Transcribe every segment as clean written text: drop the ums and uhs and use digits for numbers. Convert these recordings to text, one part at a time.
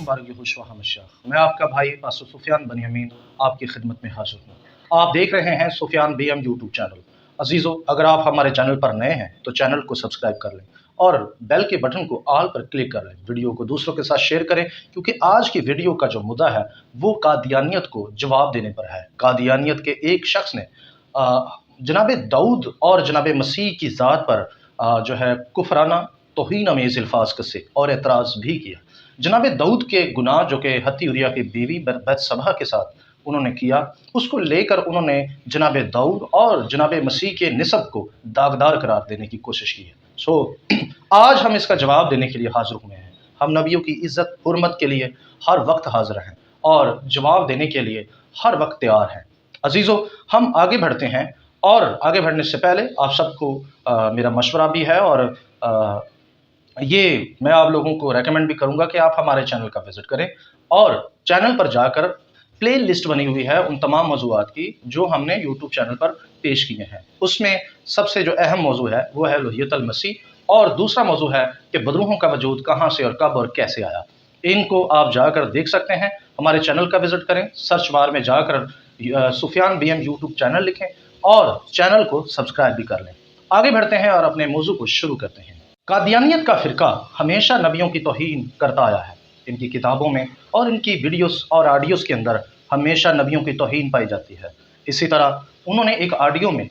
अलैकुम वारहमतुल्लाहि। मैं आपका भाई पास्टर सुफियान बनियामीन आपकी खिदमत में हाजिर हूँ। आप देख रहे हैं सुफियान बीएम यूट्यूब चैनल। अजीज़ों, अगर आप हमारे चैनल पर नए हैं तो चैनल को सब्सक्राइब कर लें और बेल के बटन को ऑल पर क्लिक कर लें। वीडियो को दूसरों के साथ शेयर करें, क्योंकि आज की वीडियो का जो मुद्दा है वो कादियानियत को जवाब देने पर है। कादियानियत के एक शख्स ने जनाब दाऊद और जनाब मसीह की ज़ात पर जो है कुफराना तौहीन अमेज़ अल्फाज कसे और एतराज़ भी किया। जनाब दाऊद के गुनाह जो कि हत्ती उरिया की बीवी बत्सबा के साथ उन्होंने किया, उसको लेकर उन्होंने जनाब दाऊद और जनाब मसीह के निसब को दागदार करार देने की कोशिश की है। आज हम इसका जवाब देने के लिए हाजिर हुए हैं। हम नबियों की इज़्ज़त हुर्मत के लिए हर वक्त हाजिर हैं और जवाब देने के लिए हर वक्त तैयार हैं। अजीज़ों, हम आगे बढ़ते हैं और आगे बढ़ने से पहले आप सबको मेरा मशवरा भी है और ये मैं आप लोगों को रेकमेंड भी करूंगा कि आप हमारे चैनल का विज़िट करें और चैनल पर जाकर प्ले लिस्ट बनी हुई है उन तमाम मौज़ूआत की जो हमने यूट्यूब चैनल पर पेश किए हैं। उसमें सबसे जो अहम मौजू है वो है लोहियतुल मसीह और दूसरा मौजू है कि बदरूहों का वजूद कहाँ से और कब और कैसे आया। इनको आप जाकर देख सकते हैं। हमारे चैनल का विज़िट करें, सर्च बार में जाकर सुफियान बीएम यूट्यूब चैनल लिखें और चैनल को सब्सक्राइब भी कर लें। आगे बढ़ते हैं और अपने मौजू को शुरू करते हैं। कादियानियत का फ़िरका हमेशा नबियों की तौहीन करता आया है। इनकी किताबों में और इनकी वीडियोस और ऑडियोज़ के अंदर हमेशा नबियों की तौहीन पाई जाती है। इसी तरह उन्होंने एक ऑडियो में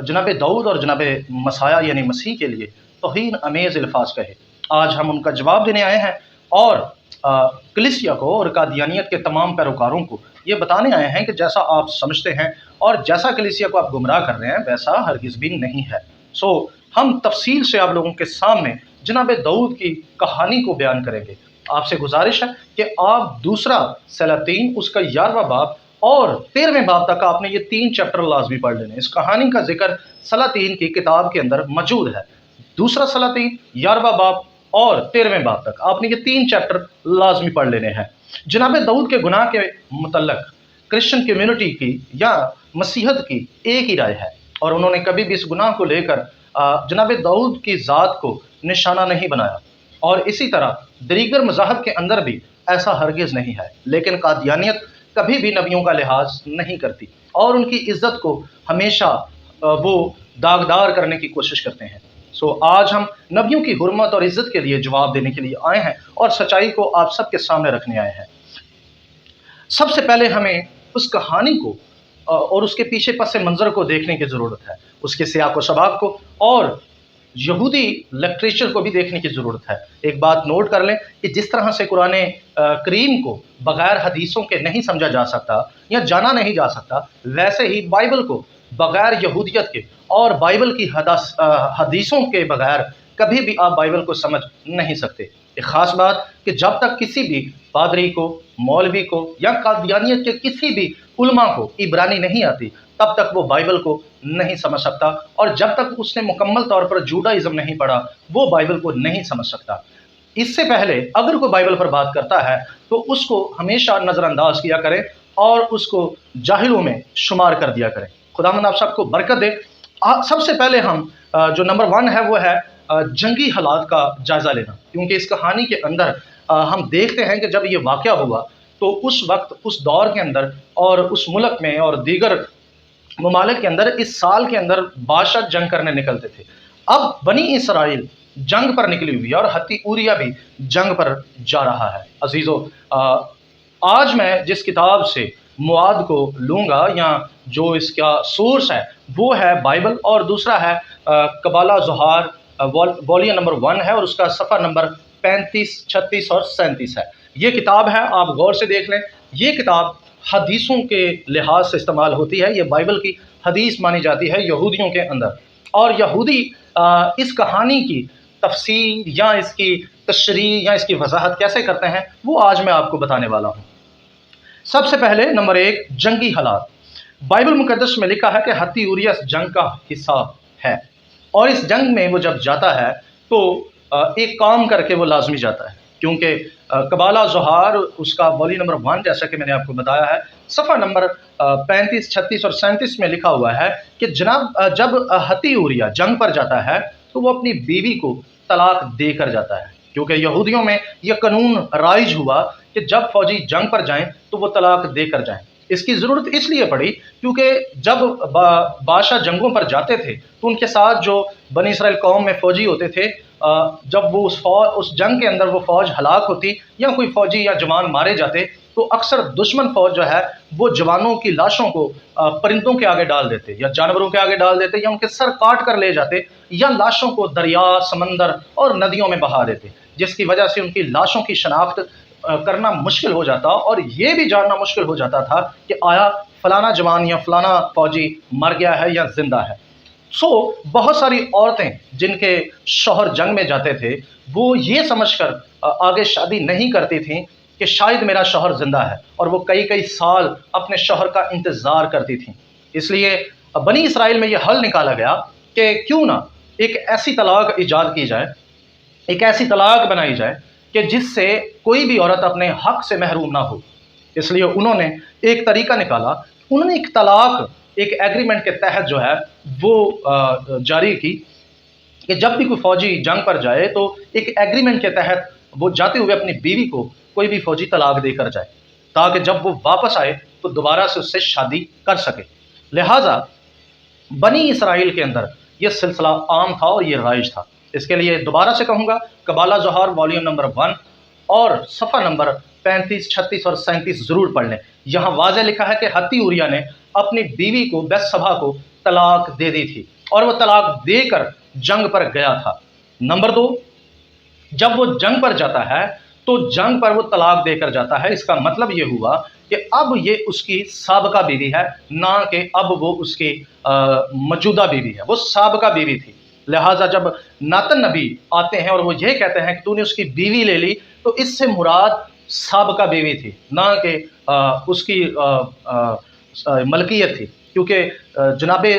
जनाब दाऊद और जनाब मसाया यानी मसीह के लिए तौहीन अमेज़ अल्फाज कहे। आज हम उनका जवाब देने आए हैं और कलीसिया को और कादियानियत के तमाम पैरोकारों को ये बताने आए हैं कि जैसा आप समझते हैं और जैसा कलीसिया को आप गुमराह कर रहे हैं वैसा हरगिज़ भी नहीं है। हम तफसील से आप लोगों के सामने जनाब दाऊद की कहानी को बयान करेंगे। आपसे गुजारिश है कि आप दूसरा सलातीन उसका 11वां बाब और 13वें बाब तक आपने ये 3 चैप्टर लाजमी पढ़ लेने। इस कहानी का जिक्र सलातीन की किताब के अंदर मौजूद है। दूसरा सलातीन 11वां बाब और 13वें बाब तक आपने ये 3 चैप्टर लाजमी पढ़ लेने हैं। जनाब दाऊद के गुनाह के मुतल्लक क्रिश्चियन कम्युनिटी की या मसीहत की एक ही राय है और उन्होंने कभी भी इस गुनाह को लेकर जनाब दाऊद की ज़ात को निशाना नहीं बनाया और इसी तरह दीगर मज़ाहब के अंदर भी ऐसा हरगिज़ नहीं है। लेकिन कादियानियत कभी भी नबियों का लिहाज नहीं करती और उनकी इज़्ज़त को हमेशा वो दागदार करने की कोशिश करते हैं। आज हम नबियों की हुर्मत और इज़्ज़त के लिए जवाब देने के लिए आए हैं और सच्चाई को आप सबके सामने रखने आए हैं। सबसे पहले हमें उस कहानी को और उसके पीछे पस मंज़र को देखने की ज़रूरत है, उसके सियाक़ व शबाब को और यहूदी लिटरेचर को भी देखने की ज़रूरत है। एक बात नोट कर लें कि जिस तरह से कुरान करीम को बग़ैर हदीसों के नहीं समझा जा सकता या जाना नहीं जा सकता, वैसे ही बाइबल को बग़ैर यहूदियत के और बाइबल की हदीसों के बग़ैर कभी भी आप बाइबल को समझ नहीं सकते। एक ख़ास बात कि जब तक किसी भी पादरी को, मौलवी को या कादियानियत के किसी भी उलमा को इब्रानी नहीं आती, तब तक वो बाइबल को नहीं समझ सकता और जब तक उसने मुकम्मल तौर पर जूडाइज़म नहीं पढ़ा वो बाइबल को नहीं समझ सकता। इससे पहले अगर कोई बाइबल पर बात करता है तो उसको हमेशा नज़रअंदाज किया करें और उसको जाहिलों में शुमार कर दिया करें। खुदावंद आप सबको बरकत दे। सबसे पहले हम जो नंबर 1 है वो है जंगी हालात का जायज़ा लेना, क्योंकि इस कहानी के अंदर हम देखते हैं कि जब ये वाक़या हुआ तो उस वक्त उस दौर के अंदर और उस मुल्क में और दीगर ममालिक के अंदर इस साल के अंदर बादशाह जंग करने निकलते थे। अब बनी इसराइल जंग पर निकली हुई है और हत्ती उरिया भी जंग पर जा रहा है। अजीज़ों, आज मैं जिस किताब से मुआद को लूँगा या जो इसका सोर्स है वो है बाइबल और दूसरा है कबाला ज़ुहार वॉल्यूम नंबर 1 है और उसका सफ़ा नंबर 35, 36 और 37 है। ये किताब है, आप गौर से देख लें। ये किताब हदीसों के लिहाज से इस्तेमाल होती है। ये बाइबल की हदीस मानी जाती है यहूदियों के अंदर और यहूदी इस कहानी की तफसीर या इसकी तशरीह या इसकी वजाहत कैसे करते हैं वो आज मैं आपको बताने वाला हूँ। सबसे पहले नंबर 1, जंगी हालात। बाइबल मुकद्दस में लिखा है कि हत्ती उरिया जंग का हिस्सा है और इस जंग में वो जब जाता है तो एक काम करके वो लाजमी जाता है, क्योंकि कबाला ज़ुहार उसका वॉल्यूम नंबर 1 जैसा कि मैंने आपको बताया है सफ़ा नंबर 35, 36 और 37 में लिखा हुआ है कि जब हत्ती उरिया जंग पर जाता है तो वो अपनी बीवी को तलाक देकर जाता है, क्योंकि यहूदियों में यह कानून राइज हुआ कि जब फौजी जंग पर जाएं तो वो तलाक देकर जाएं। इसकी ज़रूरत इसलिए पड़ी क्योंकि जब बादशाह जंगों पर जाते थे तो उनके साथ जो बनी इसराइल कौम में फ़ौजी होते थे, जब वो उस जंग के अंदर वो फ़ौज हलाक होती या कोई फ़ौजी या जवान मारे जाते तो अक्सर दुश्मन फ़ौज जो है वो जवानों की लाशों को परिंदों के आगे डाल देते या जानवरों के आगे डाल देते या उनके सर काट कर ले जाते या लाशों को दरिया, समंदर और नदियों में बहा देते, जिसकी वजह से उनकी लाशों की शनाख्त करना मुश्किल हो जाता और ये भी जानना मुश्किल हो जाता था कि आया फलाना जवान या फलाना फौजी मर गया है या जिंदा है। बहुत सारी औरतें जिनके शौहर जंग में जाते थे वो ये समझकर आगे शादी नहीं करती थीं कि शायद मेरा शौहर जिंदा है, और वो कई कई साल अपने शौहर का इंतज़ार करती थीं। इसलिए बनी इसराइल में ये हल निकाला गया कि क्यों ना एक ऐसी तलाक ईजाद की जाए, एक ऐसी तलाक बनाई जाए कि जिससे कोई भी औरत अपने हक से महरूम ना हो। इसलिए उन्होंने एक तरीका निकाला, उन्होंने एक तलाक एक एग्रीमेंट के तहत जो है वो जारी की कि जब भी कोई फ़ौजी जंग पर जाए तो एक एग्रीमेंट के तहत वो जाते हुए अपनी बीवी को कोई भी फ़ौजी तलाक देकर जाए, ताकि जब वो वापस आए तो दोबारा से उससे शादी कर सके। लिहाजा बनी इसराइल के अंदर ये सिलसिला आम था और ये राइज था। इसके लिए दोबारा से कहूँगा, कबाला ज़ोहार वॉल्यूम नंबर 1 और सफ़ा नंबर 35, 36 और 37 ज़रूर पढ़ लें। यहाँ वाज़े लिखा है कि हत्ती उरिया ने अपनी बीवी को बेत्सबा को तलाक दे दी थी और वो तलाक देकर जंग पर गया था। नंबर 2, जब वो जंग पर जाता है तो जंग पर वो तलाक देकर जाता है। इसका मतलब ये हुआ कि अब ये उसकी साबका बीवी है, ना कि अब वो उसकी मौजूदा बीवी है, वो साबका बीवी थी। लिहाजा जब नातन नबी आते हैं और वो ये कहते हैं कि तूने उसकी बीवी ले ली, तो इससे मुराद साबका बीवी थी, ना कि उसकी मलकियत थी। क्योंकि जनाबे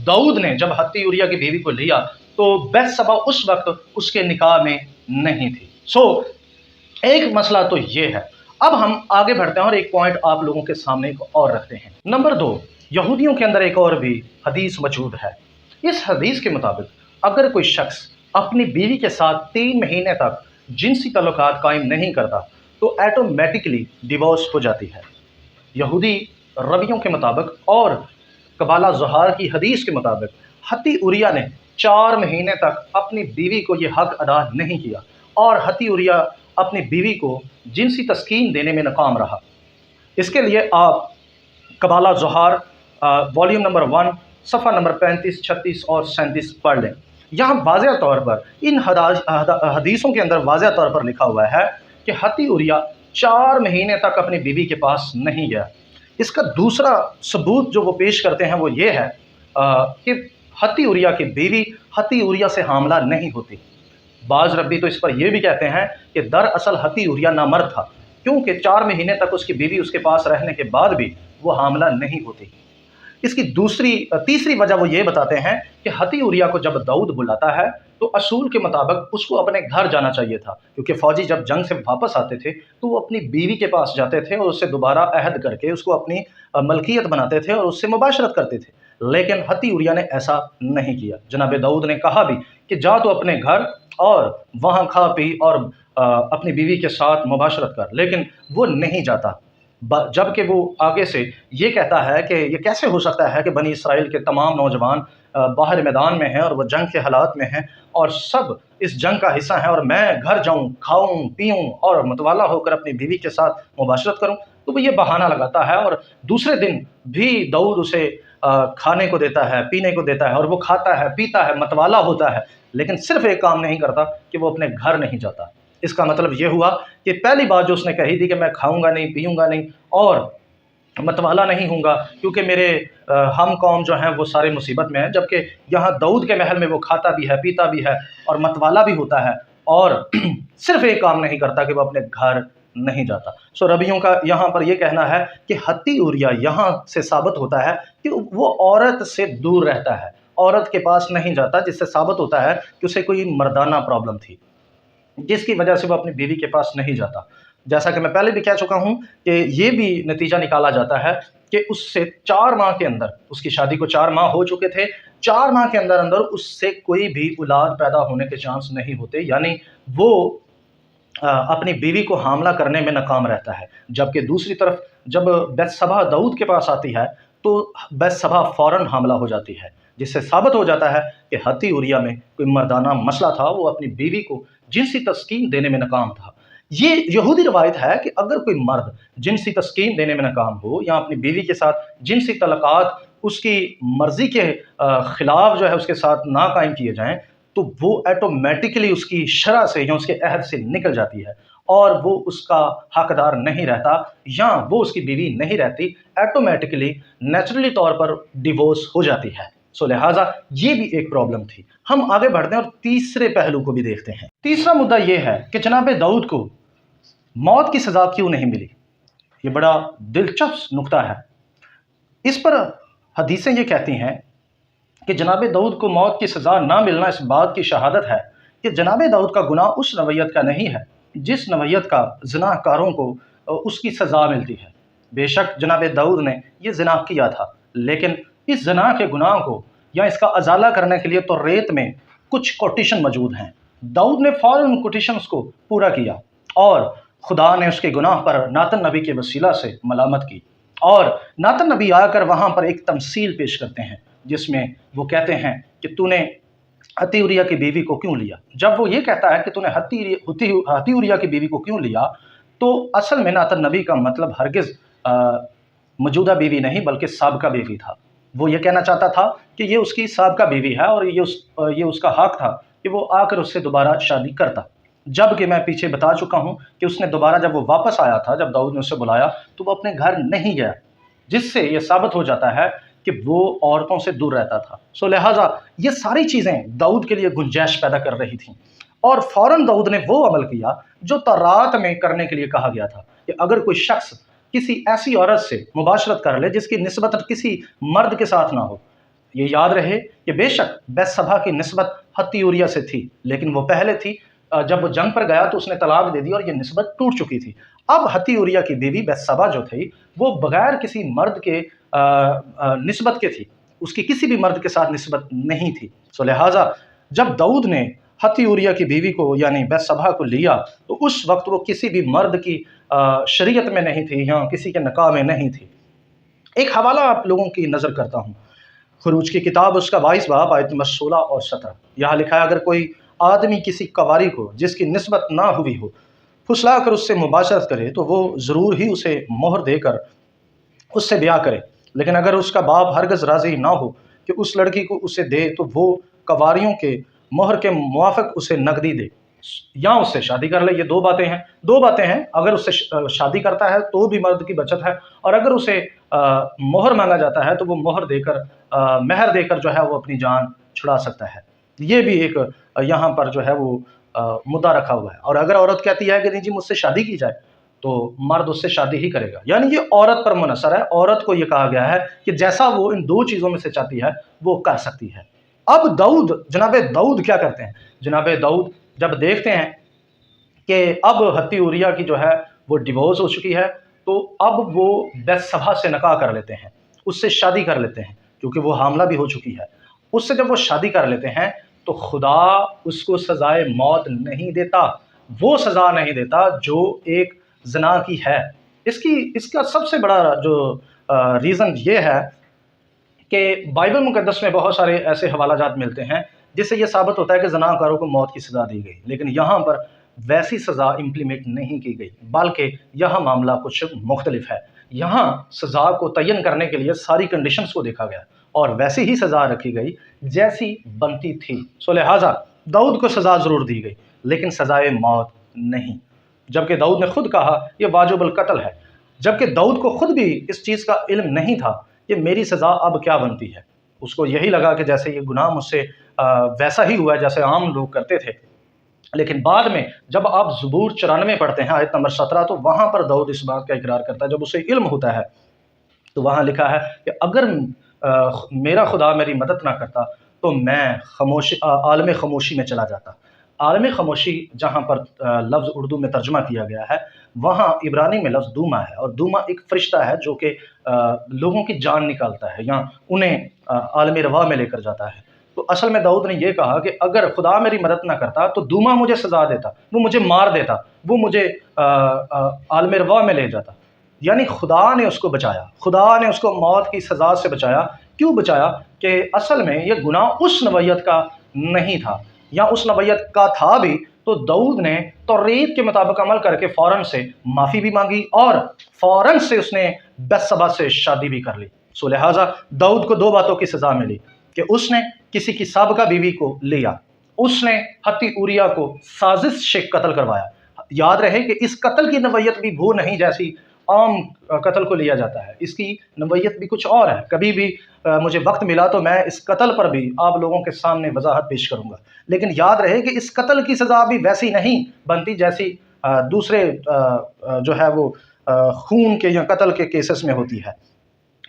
दाऊद ने जब हत्ती उरिया की बीवी को लिया तो बेत्सबा उस वक्त उसके निकाह में नहीं थी। एक मसला तो ये है। अब हम आगे बढ़ते हैं और एक पॉइंट आप लोगों के सामने और रखते हैं। नंबर 2, यहूदियों के अंदर एक और भी हदीस मौजूद है। इस हदीस के मुताबिक अगर कोई शख्स अपनी बीवी के साथ 3 महीने तक जिनसी ताल्लुकात कायम नहीं करता तो ऑटोमेटिकली डिवोर्स हो जाती है। यहूदी रवियों के मुताबिक और कबाला ज़ोहार की हदीस के मुताबिक हत्ती उरिया ने 4 महीने तक अपनी बीवी को ये हक अदा नहीं किया और हत्ती उरिया अपनी बीवी को जिनसी तस्कीन देने में नाकाम रहा। इसके लिए आप कबाला ज़ोहार वॉल्यूम नंबर 1 सफ़ा नंबर 35, 36 और 37 पढ़ लें। यहाँ वाज़ेह तौर पर इन हदीसों के अंदर वाज़ेह तौर पर लिखा हुआ है कि हत्ती उरिया 4 महीने तक अपनी बीवी के पास नहीं गया। इसका दूसरा सबूत जो वो पेश करते हैं वो ये है कि हत्ती उरिया की बीवी हत्ती उरिया से हामला नहीं होती। बाज़ रब्बी तो इस पर यह भी कहते हैं कि दरअसल हत्ती उरिया नामर्द था, क्योंकि 4 महीने तक उसकी बीवी उसके पास रहने के बाद भी वो हामला नहीं होती। इसकी तीसरी वजह वो ये बताते हैं कि हत्ती उरिया को जब दाऊद बुलाता है तो असूल के मुताबिक उसको अपने घर जाना चाहिए था, क्योंकि फ़ौजी जब जंग से वापस आते थे तो वो अपनी बीवी के पास जाते थे और उससे दोबारा अहद करके उसको अपनी मलकियत बनाते थे और उससे मुबाशरत करते थे। लेकिन हत्ती उरिया ने ऐसा नहीं किया। जनाब दाऊद ने कहा भी कि जा तो अपने घर और वहाँ खा पी और अपनी बीवी के साथ मुबाशरत कर, लेकिन वो नहीं जाता। जबकि वो आगे से ये कहता है कि ये कैसे हो सकता है कि बनी इसराइल के तमाम नौजवान बाहर मैदान में हैं और वह जंग के हालात में हैं और सब इस जंग का हिस्सा हैं और मैं घर जाऊं, खाऊं, पीऊं और मतवाला होकर अपनी बीवी के साथ मुबाशरत करूं। तो वो ये बहाना लगाता है और दूसरे दिन भी दाऊद उसे खाने को देता है, पीने को देता है और वो खाता है, पीता है, मतवाला होता है, लेकिन सिर्फ एक काम नहीं करता कि वो अपने घर नहीं जाता। इसका मतलब ये हुआ कि पहली बात जो उसने कही थी कि मैं खाऊंगा नहीं, पीऊंगा नहीं और मतवाला नहीं हूँगा क्योंकि मेरे हम कौम जो हैं वो सारे मुसीबत में हैं, जबकि यहाँ दाऊद के महल में वो खाता भी है, पीता भी है और मतवाला भी होता है और सिर्फ एक काम नहीं करता कि वो अपने घर नहीं जाता। रबियों का यहाँ पर यह कहना है कि हत्ती उरिया यहाँ से साबित होता है कि वो औरत से दूर रहता है, औरत के पास नहीं जाता, जिससे साबित होता है कि उसे कोई मर्दाना प्रॉब्लम थी जिसकी वजह से वो अपनी बीवी के पास नहीं जाता। जैसा कि मैं पहले भी कह चुका हूँ कि ये भी नतीजा निकाला जाता है کہ اس سے 4 ماہ کے اندر، اس کی شادی کو 4 ماہ ہو چکے تھے، 4 ماہ کے اندر اس سے کوئی بھی اولاد پیدا ہونے کے چانس نہیں ہوتے، یعنی وہ اپنی بیوی کو حاملہ کرنے میں ناکام رہتا ہے۔ جبکہ دوسری طرف جب بیتسبا داؤد کے پاس آتی ہے تو بیتسبا فوراً حاملہ ہو جاتی ہے، جس سے ثابت ہو جاتا ہے کہ حتی اوریا میں کوئی مردانہ مسئلہ تھا، وہ اپنی بیوی کو جنسی تسکین دینے میں ناکام تھا۔ یہ یہودی روایت ہے کہ اگر کوئی مرد جنسی تسکین دینے میں ناکام ہو یا اپنی بیوی کے ساتھ جنسی تعلقات اس کی مرضی کے خلاف اس کے ساتھ نہ قائم کیے جائیں تو وہ ایٹومیٹکلی اس کی شرع سے یا اس کے عہد سے نکل جاتی ہے اور وہ اس کا حقدار نہیں رہتا یا وہ اس کی بیوی نہیں رہتی، ایٹومیٹکلی نیچرلی طور پر ڈیورس ہو جاتی ہے۔ سو لہٰذا یہ بھی ایک پرابلم تھی۔ ہم آگے بڑھتے ہیں اور تیسرے پہلو کو بھی دیکھتے ہیں۔ تیسرا مدعا یہ ہے کہ جناب داؤد کو موت کی سزا کیوں نہیں ملی۔ یہ بڑا دلچسپ نقطہ ہے۔ اس پر حدیثیں یہ کہتی ہیں کہ جناب داؤد کو موت کی سزا نہ ملنا اس بات کی شہادت ہے کہ جناب داؤد کا گناہ اس نوعیت کا نہیں ہے جس نوعیت کا زنا کاروں کو اس کی سزا ملتی ہے۔ بے شک جناب داؤد نے یہ زنا کیا تھا، لیکن اس زنا کے گناہ کو یا اس کا ازالہ کرنے کے لیے تو ریت میں کچھ کوٹیشن موجود ہیں۔ داؤد نے فوراً ان کوٹیشنز کو پورا کیا اور خدا نے اس کے گناہ پر ناتن نبی کے وسیلہ سے ملامت کی، اور ناتن نبی آ کر وہاں پر ایک تمثیل پیش کرتے ہیں جس میں وہ کہتے ہیں کہ تو نے حتی اوریا کی بیوی کو کیوں لیا۔ جب وہ یہ کہتا ہے کہ تو نے حتی اوریا کی بیوی کو کیوں لیا تو اصل میں ناتن نبی کا مطلب ہرگز موجودہ بیوی نہیں بلکہ سابقہ بیوی تھا۔ وہ یہ کہنا چاہتا تھا کہ یہ اس کی سابقہ بیوی ہے اور یہ اس کا حق تھا کہ وہ آ کر اس سے دوبارہ شادی کرتا، جبکہ میں پیچھے بتا چکا ہوں کہ اس نے دوبارہ جب وہ واپس آیا تھا، جب داؤد نے اسے بلایا تو وہ اپنے گھر نہیں گیا، جس سے یہ ثابت ہو جاتا ہے کہ وہ عورتوں سے دور رہتا تھا۔ سو لہٰذا یہ ساری چیزیں داؤد کے لیے گنجائش پیدا کر رہی تھیں، اور فوراً داؤد نے وہ عمل کیا جو تورات میں کرنے کے لیے کہا گیا تھا کہ اگر کوئی شخص کسی ایسی عورت سے مباشرت کر لے جس کی نسبت کسی مرد کے ساتھ نہ ہو۔ یہ یاد رہے کہ بے شک بیتسبا کی نسبت حتی اوریا سے تھی، لیکن وہ پہلے تھی، جب وہ جنگ پر گیا تو اس نے طلاق دے دی اور یہ نسبت ٹوٹ چکی تھی۔ اب حتی اوریا کی بیوی بیتسبا جو تھی وہ بغیر کسی مرد کے نسبت کے تھی، اس کی کسی بھی مرد کے ساتھ نسبت نہیں تھی۔ سو لہٰذا جب داؤد نے حتی اوریا کی بیوی کو یعنی بیتسبا کو لیا تو اس وقت وہ کسی بھی مرد کی شریعت میں نہیں تھی یا کسی کے نکاح میں نہیں تھی۔ ایک حوالہ آپ لوگوں کی نظر کرتا ہوں، خروج کی کتاب اس کا 22 باب آیت نمبر 16 اور 17۔ یہاں لکھا ہے اگر کوئی آدمی کسی کنواری کو جس کی نسبت نہ ہوئی ہو پھسلا کر اس سے مباشرت کرے تو وہ ضرور ہی اسے مہر دے کر اس سے بیاہ کرے، لیکن اگر اس کا باپ ہرگز راضی نہ ہو کہ اس لڑکی کو اسے دے تو وہ کنواریوں کے مہر کے موافق اسے نقدی دے یا اس سے شادی کر لے۔ یہ دو باتیں ہیں۔ اگر اس سے شادی کرتا ہے تو بھی مرد کی بچت ہے، اور اگر اسے مہر مانگا جاتا ہے تو وہ مہر دے کر وہ اپنی جان چھڑا سکتا ہے۔ یہ بھی ایک یہاں پر وہ مدعا رکھا ہوا ہے۔ اور اگر عورت کہتی ہے کہ نہیں جی مجھ سے شادی کی جائے تو مرد اس سے شادی ہی کرے گا، یعنی یہ عورت پر منحصر ہے۔ عورت کو یہ کہا گیا ہے کہ جیسا وہ ان دو چیزوں میں سے چاہتی ہے وہ کر سکتی ہے۔ اب جناب داؤد کیا کرتے ہیں؟ جناب داؤد جب دیکھتے ہیں کہ اب حتی اوریا کی وہ ڈیورس ہو چکی ہے تو اب وہ بیتسبا سے نکاح کر لیتے ہیں، اس سے شادی کر لیتے ہیں، کیونکہ وہ حاملہ بھی ہو چکی ہے۔ اس سے جب وہ شادی کر لیتے ہیں تو خدا اس کو سزائے موت نہیں دیتا، وہ سزا نہیں دیتا جو ایک زنا کی ہے۔ اس کا سب سے بڑا جو ریزن یہ ہے کہ بائبل مقدس میں بہت سارے ایسے حوالہ جات ملتے ہیں جس سے یہ ثابت ہوتا ہے کہ زنا کاروں کو موت کی سزا دی گئی، لیکن یہاں پر ویسی سزا امپلیمنٹ نہیں کی گئی، بلکہ یہاں معاملہ کچھ مختلف ہے۔ یہاں سزا کو تعین کرنے کے لیے ساری کنڈیشنز کو دیکھا گیا اور ویسی ہی سزا رکھی گئی جیسی بنتی تھی۔ سو لہٰذا داؤد کو سزا ضرور دی گئی لیکن سزائے موت نہیں، جبکہ داؤد نے خود کہا یہ واجب القتل ہے، جبکہ داؤد کو خود بھی اس چیز کا علم نہیں تھا کہ میری سزا اب کیا بنتی ہے۔ اس کو یہی لگا کہ جیسے یہ گناہ مجھ سے ویسا ہی ہوا ہے جیسے عام لوگ کرتے تھے۔ لیکن بعد میں جب آپ زبور 94 پڑھتے ہیں آیت نمبر 17 تو وہاں پر داؤد اس بات کا اقرار کرتا ہے، جب اسے علم ہوتا ہے تو وہاں لکھا ہے کہ اگر میرا خدا میری مدد نہ کرتا تو میں عالم خاموشی میں چلا جاتا۔ عالم خاموشی جہاں پر لفظ اردو میں ترجمہ کیا گیا ہے، وہاں عبرانی میں لفظ دوما ہے، اور دوما ایک فرشتہ ہے جو کہ لوگوں کی جان نکالتا ہے یا انہیں عالم رواح میں لے کر جاتا ہے۔ تو اصل میں داؤد نے یہ کہا کہ اگر خدا میری مدد نہ کرتا تو دوما مجھے سزا دیتا، وہ مجھے مار دیتا، وہ مجھے عالم رواح میں لے جاتا۔ یعنی خدا نے اس کو بچایا، خدا نے اس کو موت کی سزا سے بچایا۔ کیوں بچایا؟ کہ اصل میں یہ گناہ اس نوعیت کا نہیں تھا، یا اس نوعیت کا تھا بھی تو داؤد نے توریت کے مطابق عمل کر کے فوراً سے معافی بھی مانگی اور فوراً سے اس نے بتشبہ سے شادی بھی کر لی۔ سو لہٰذا داؤد کو دو باتوں کی سزا ملی کہ اس نے کسی کی سابقہ بیوی کو لیا، اس نے حتی اوریا کو سازش سے قتل کروایا۔ یاد رہے کہ اس قتل کی نوعیت بھی وہ نہیں جیسی عام قتل کو لیا جاتا ہے، اس کی نوعیت بھی کچھ اور ہے۔ کبھی بھی مجھے وقت ملا تو میں اس قتل پر بھی آپ لوگوں کے سامنے وضاحت پیش کروں گا، لیکن یاد رہے کہ اس قتل کی سزا بھی ویسی نہیں بنتی جیسی دوسرے جو ہے وہ خون کے یا قتل کے کیسز میں ہوتی ہے۔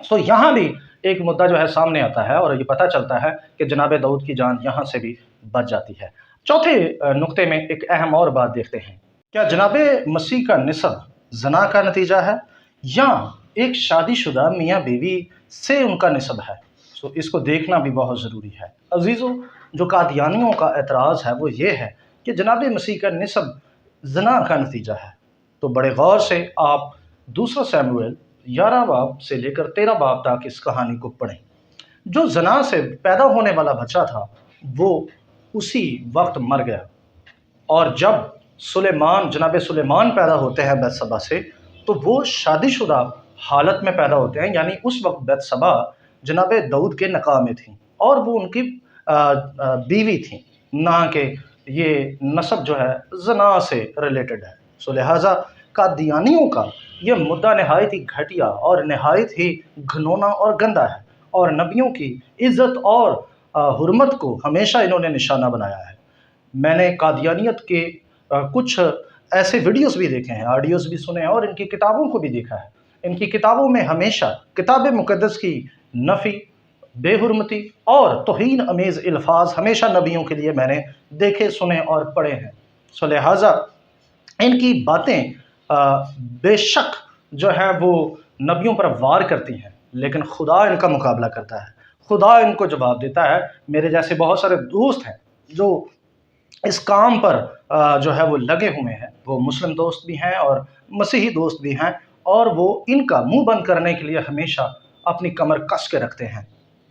سو یہاں بھی ایک مدعا جو ہے سامنے آتا ہے اور یہ پتہ چلتا ہے کہ جناب داؤد کی جان یہاں سے بھی بچ جاتی ہے۔ چوتھے نقطے میں ایک اہم اور بات دیکھتے ہیں، کیا جناب مسیح کا نسب زنا کا نتیجہ ہے یا ایک شادی شدہ میاں بیوی سے ان کا نسب ہے؟ سو اس کو دیکھنا بھی بہت ضروری ہے۔ عزیزو، جو قادیانیوں کا اعتراض ہے وہ یہ ہے کہ جناب مسیح کا نسب زنا کا نتیجہ ہے، تو بڑے غور سے آپ دوسرا سیموئیل 11 باب سے لے کر 13 باب تک اس کہانی کو پڑھیں۔ جو زنا سے پیدا ہونے والا بچہ تھا وہ اسی وقت مر گیا، اور جب جناب سلیمان پیدا ہوتے ہیں بتشبہ سے تو وہ شادی شدہ حالت میں پیدا ہوتے ہیں، یعنی اس وقت بتشبہ جناب داؤد کے نکاح میں تھیں اور وہ ان کی بیوی تھیں، نہ کہ یہ نسب جو ہے زنا سے ریلیٹڈ ہے۔ سو لہٰذا قادیانیوں کا یہ مدعا نہایت ہی گھٹیا اور نہایت ہی گھنونا اور گندا ہے، اور نبیوں کی عزت اور حرمت کو ہمیشہ انہوں نے نشانہ بنایا ہے۔ میں نے قادیانیت کے کچھ ایسے ویڈیوز بھی دیکھے ہیں، آڈیوز بھی سنے ہیں، اور ان کی کتابوں کو بھی دیکھا ہے۔ ان کی کتابوں میں ہمیشہ کتاب مقدس کی نفی، بے حرمتی اور توہین امیز الفاظ ہمیشہ نبیوں کے لیے میں نے دیکھے، سنے اور پڑھے ہیں۔ سو لہٰذا ان کی باتیں بے شک جو ہے وہ نبیوں پر وار کرتی ہیں، لیکن خدا ان کا مقابلہ کرتا ہے، خدا ان کو جواب دیتا ہے۔ میرے جیسے بہت سارے دوست ہیں جو اس کام پر جو ہے وہ لگے ہوئے ہیں، وہ مسلم دوست بھی ہیں اور مسیحی دوست بھی ہیں، اور وہ ان کا منہ بند کرنے کے لیے ہمیشہ اپنی کمر کس کے رکھتے ہیں۔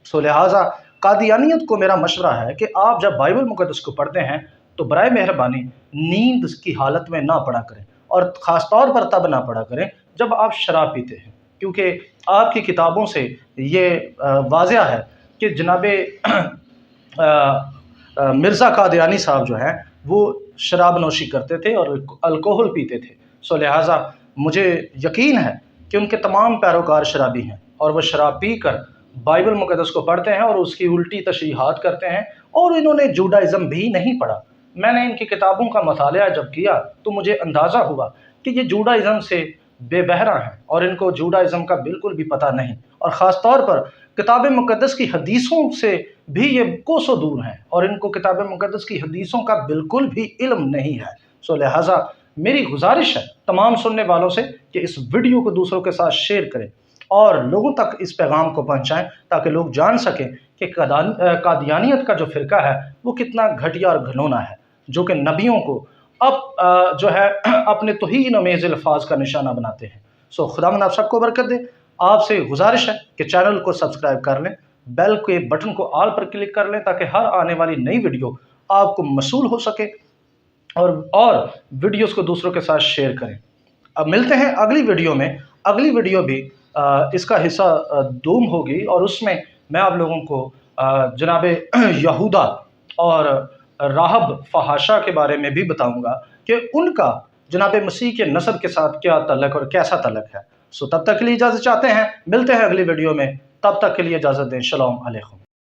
سو لہٰذا قادیانیت کو میرا مشورہ ہے کہ آپ جب بائبل مقدس کو پڑھتے ہیں تو برائے مہربانی نیند کی حالت میں نہ پڑھا کریں، اور خاص طور پر تب نہ پڑھا کریں جب آپ شراب پیتے ہیں، کیونکہ آپ کی کتابوں سے یہ واضح ہے کہ جناب مرزا قادیانی صاحب جو ہیں وہ شراب نوشی کرتے تھے اور الکوہل پیتے تھے۔ سو لہٰذا مجھے یقین ہے کہ ان کے تمام پیروکار شرابی ہیں، اور وہ شراب پی کر بائبل مقدس کو پڑھتے ہیں اور اس کی الٹی تشریحات کرتے ہیں، اور انہوں نے جوڈائزم بھی نہیں پڑھا۔ میں نے ان کی کتابوں کا مطالعہ جب کیا تو مجھے اندازہ ہوا کہ یہ جوڈائزم سے بے بہرا ہیں اور ان کو جوڈائزم کا بالکل بھی پتہ نہیں، اور خاص طور پر کتاب مقدس کی حدیثوں سے بھی یہ کوسوں دور ہیں، اور ان کو کتاب مقدس کی حدیثوں کا بالکل بھی علم نہیں ہے۔ سو لہٰذا میری گزارش ہے تمام سننے والوں سے کہ اس ویڈیو کو دوسروں کے ساتھ شیئر کریں اور لوگوں تک اس پیغام کو پہنچائیں، تاکہ لوگ جان سکیں کہ قادیانیت کا جو فرقہ ہے وہ کتنا گھٹیا اور گھنونا ہے، جو کہ نبیوں کو اب جو ہے اپنے توہین امیز الفاظ کا نشانہ بناتے ہیں۔ سو خداوند آپ سب کو برکت دے۔ آپ سے گزارش ہے کہ چینل کو سبسکرائب کر لیں، بیل کے بٹن کو آل پر کلک کر لیں، تاکہ ہر آنے والی نئی ویڈیو آپ کو موصول ہو سکے، اور ویڈیوز کو دوسروں کے ساتھ شیئر کریں۔ اب ملتے ہیں اگلی ویڈیو میں۔ اگلی ویڈیو بھی اس کا حصہ دوم ہوگی، اور اس میں میں آپ لوگوں کو جناب یہودا اور راہب فحاشا کے بارے میں بھی بتاؤں گا کہ ان کا جناب مسیح کے نسب کے ساتھ کیا تعلق اور کیسا تعلق ہے۔ سو تب تک کے لیے اجازت چاہتے ہیں، ملتے ہیں اگلی ویڈیو میں، تب تک کے لیے اجازت دیں۔ شلوم علیکم۔